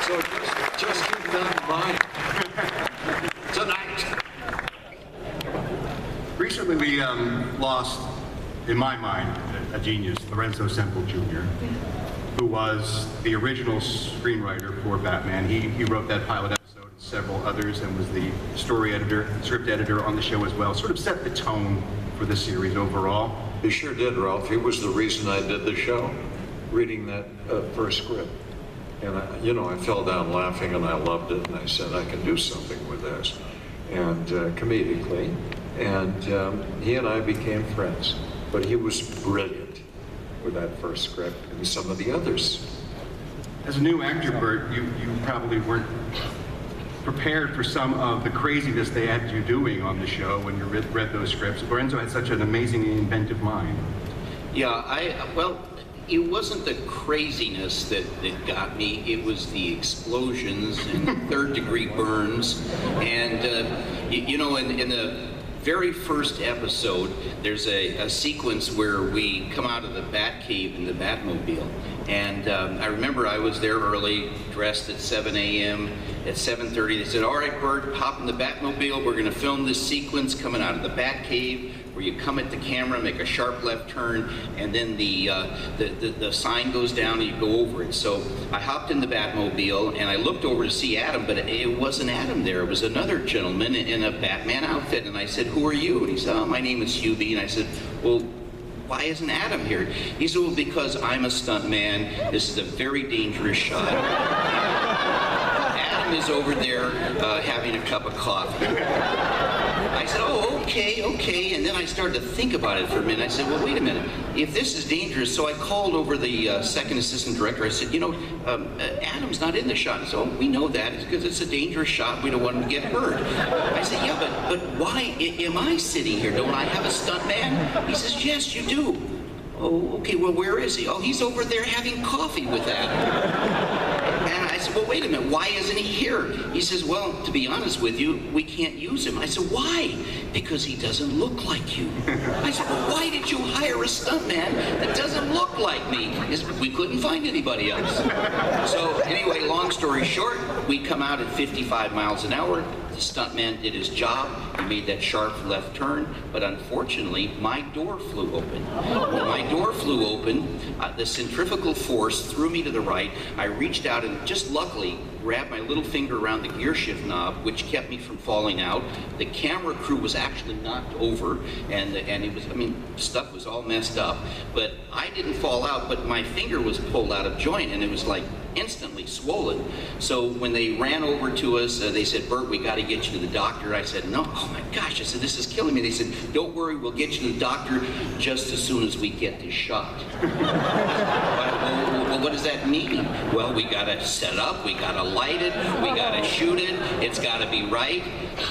So just keep that in mind. Tonight. Recently we lost, in my mind, a genius, Lorenzo Semple Jr., who was the original screenwriter for Batman. He wrote that pilot episode and several others and was the story editor, script editor on the show as well. Sort of set the tone for the series overall. He sure did, Ralph. He was the reason I did the show, reading that first script. And I fell down laughing and I loved it, and I said, I can do something with this, and comedically. And he and I became friends. But he was brilliant with that first script and some of the others. As a new actor, Burt, you probably weren't prepared for some of the craziness they had you doing on the show when you read those scripts. Lorenzo had such an amazingly inventive mind. Yeah, well, it wasn't the craziness that got me, it was the explosions and third-degree burns. And, in the very first episode, there's a sequence where we come out of the Batcave in the Batmobile. And I remember I was there early, dressed at 7 a.m. At 7:30, they said, all right, Burt, hop in the Batmobile. We're going to film this sequence coming out of the Batcave where you come at the camera, make a sharp left turn, and then the sign goes down and you go over it. So I hopped in the Batmobile and I looked over to see Adam, but it wasn't Adam there. It was another gentleman in a Batman outfit. And I said, who are you? And he said, oh, my name is Hubie. And I said, well, why isn't Adam here? He said, well, because I'm a stuntman. This is a very dangerous shot. Adam is over there having a cup of coffee. I said, oh, okay. And then I started to think about it for a minute. I said, well, wait a minute. If this is dangerous, so I called over the second assistant director. I said, Adam's not in the shot. He said, oh, we know that. It's because it's a dangerous shot. We don't want him to get hurt. I said, yeah, but why am I sitting here? Don't I have a stuntman? He says, yes, you do. Oh, okay, well, where is he? Oh, he's over there having coffee with Adam. And I said, well, wait a minute, why isn't he here? He says, well, to be honest with you, we can't use him. I said, why? Because he doesn't look like you. I said, well, why did you hire a stuntman that doesn't look like me? He said, we couldn't find anybody else. So anyway, long story short, we come out at 55 miles an hour. The stuntman did his job. He made that sharp left turn, but unfortunately, my door flew open. When my door flew open, the centrifugal force threw me to the right. I reached out and just luckily grabbed my little finger around the gear shift knob, which kept me from falling out. The camera crew was actually knocked over, and it was, stuff was all messed up. But I didn't fall out, but my finger was pulled out of joint, and it was like instantly swollen. So when they ran over to us, they said, Burt, we got to get you to the doctor. I said, no, oh my gosh. I said, this is killing me. They said, don't worry, we'll get you to the doctor just as soon as we get this shot. Well, what does that mean? Well, we got to set it up, we got to light it, we got to shoot it, it's got to be right.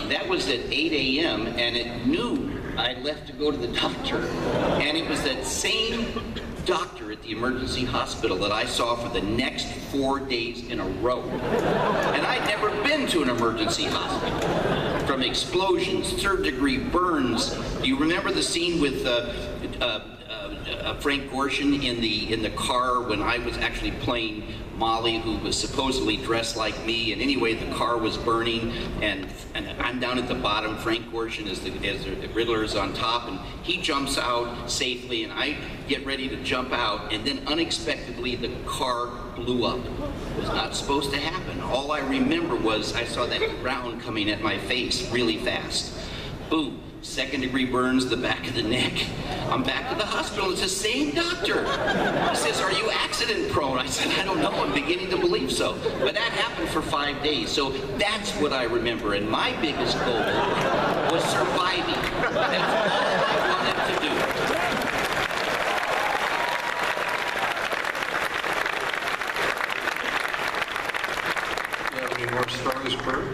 That was at 8 a.m. and at noon, I left to go to the doctor. And it was that same doctor at the emergency hospital that I saw for the next 4 days in a row. And I'd never been to an emergency hospital. From explosions, third-degree burns. Do you remember the scene with Frank Gorshin in the car when I was actually playing Molly, who was supposedly dressed like me, and anyway, the car was burning, and I'm down at the bottom. Frank Gorshin as the Riddler is on top, and he jumps out safely, and I get ready to jump out, and then unexpectedly the car blew up. It was not supposed to happen. All I remember was I saw that round coming at my face really fast. Boom. Second-degree burns the back of the neck. I'm back to the hospital. It's the same doctor. He says, are you accident prone? I said, I don't know. I'm beginning to believe so. But that happened for 5 days. So that's what I remember. And my biggest goal was surviving. That's all I wanted to do. You have any more stories, Burt?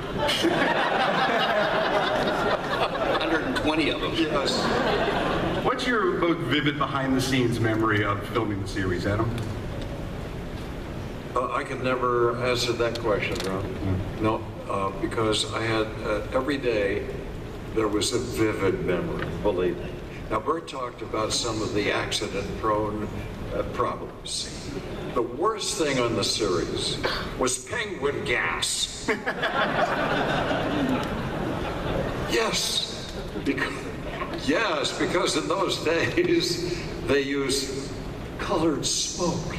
120 of them. Yes. What's your most vivid behind-the-scenes memory of filming the series, Adam? I could never answer that question, Ron. No, because I had, every day, there was a vivid memory, believe me. Now, Burt talked about some of the accident-prone problems. the worst thing on the series was penguin gas. Because in those days they used colored smoke,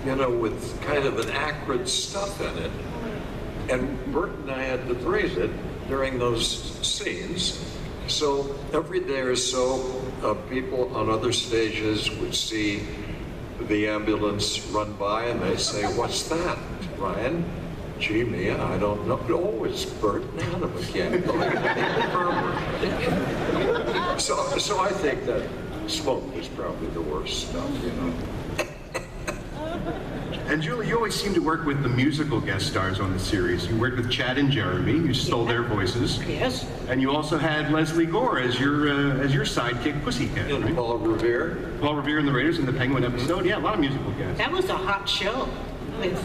with kind of an acrid stuff in it. And Burt and I had to breathe it during those scenes. So every day or so, people on other stages would see the ambulance run by and they'd say, "What's that, Ryan?" "Gee, Mia, I don't know." "Oh, it's Burt and Adam again." So I think that smoke was probably the worst stuff, And Julie, you always seem to work with the musical guest stars on the series. You worked with Chad and Jeremy. You stole their voices. Yes. And you also had Lesley Gore as your sidekick, Pussycat. And Right? Paul Revere. Paul Revere and the Raiders in the Penguin episode. Yeah, a lot of musical guests. That was a hot show with